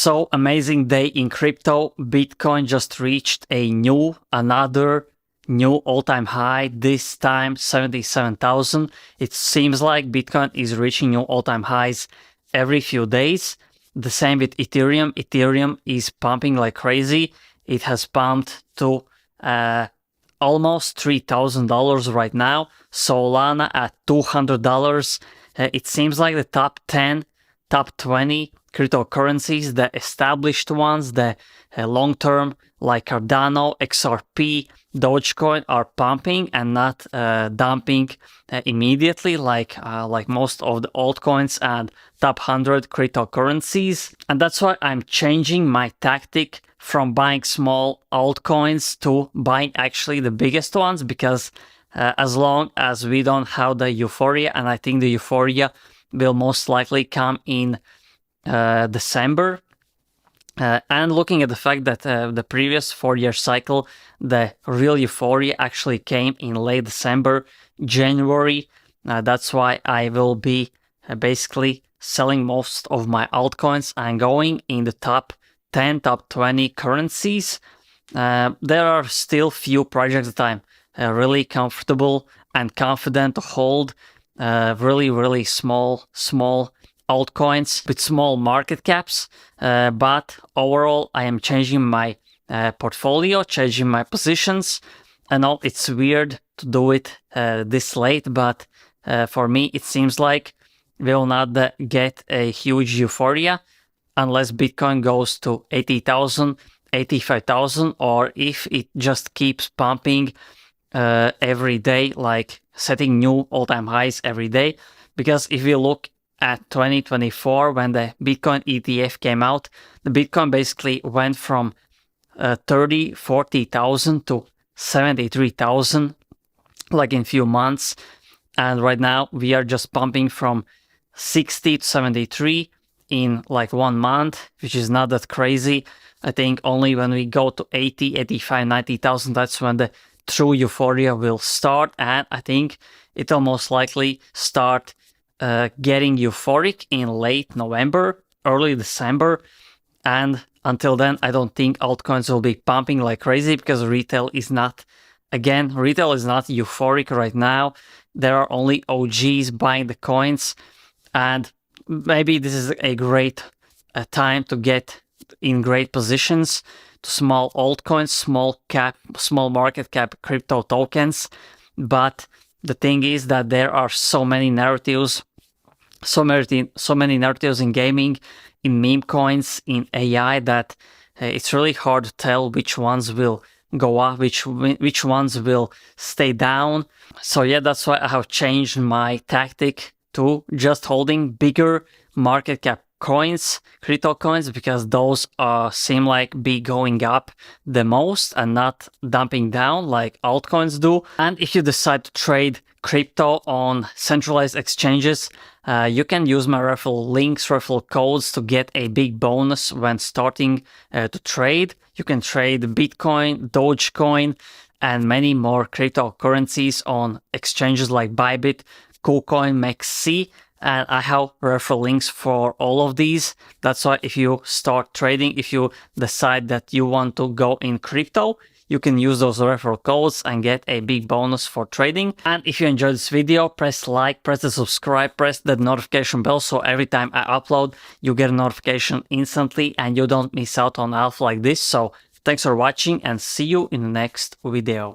So amazing day in crypto. Bitcoin just reached another new all-time high, this time 77,000. It seems like Bitcoin is reaching new all-time highs every few days. The same with Ethereum. Ethereum is pumping like crazy. It has pumped to almost $3,000 right now. Solana at $200. It seems like the top 10, top 20 cryptocurrencies, the established ones, the long-term like Cardano, XRP, Dogecoin are pumping and not dumping immediately like most of the altcoins and top 100 cryptocurrencies. And that's why I'm changing my tactic from buying small altcoins to buying actually the biggest ones, because as long as we don't have the euphoria, and I think the euphoria will most likely come in December, and looking at the fact that the previous 4-year cycle, the real euphoria actually came in late December, January. That's why I will be basically selling most of my altcoins and going in the top 10, top 20 currencies. There are still few projects that I'm really comfortable and confident to hold, really small altcoins with small market caps, but overall I am changing my portfolio, changing my positions. I know it's weird to do it this late, but for me it seems like we will not get a huge euphoria unless Bitcoin goes to 80,000, 85,000, or if it just keeps pumping every day, like setting new all-time highs every day. Because if you look at 2024, when the Bitcoin ETF came out, the Bitcoin basically went from 40,000 to 73,000 like in few months, and right now we are just pumping from 60 to 73 in like 1 month, which is not that crazy. I think only when we go to 80, 85, 90,000, that's when the true euphoria will start, and I think it will most likely start getting euphoric in late November, early December. And until then, I don't think altcoins will be pumping like crazy, because retail is not euphoric right now. There are only OGs buying the coins, and maybe this is a great time to get in great positions to small altcoins, small market cap crypto tokens. But the thing is that there are so many narratives, so many narratives in gaming, in meme coins, in AI, that it's really hard to tell which ones will go up, which ones will stay down. So yeah, that's why I have changed my tactic to just holding bigger market cap coins, crypto coins, because those seem like be going up the most and not dumping down like altcoins do. And if you decide to trade crypto on centralized exchanges, you can use my referral links, referral codes to get a big bonus when starting to trade. You can trade Bitcoin, Dogecoin, and many more cryptocurrencies on exchanges like Bybit, KuCoin, MEXC. And I have referral links for all of these. That's why if you start trading, if you decide that you want to go in crypto, you can use those referral codes and get a big bonus for trading. And if you enjoyed this video, press like, press the subscribe, press the notification bell, so every time I upload, you get a notification instantly and you don't miss out on alpha like this. So thanks for watching, and see you in the next video.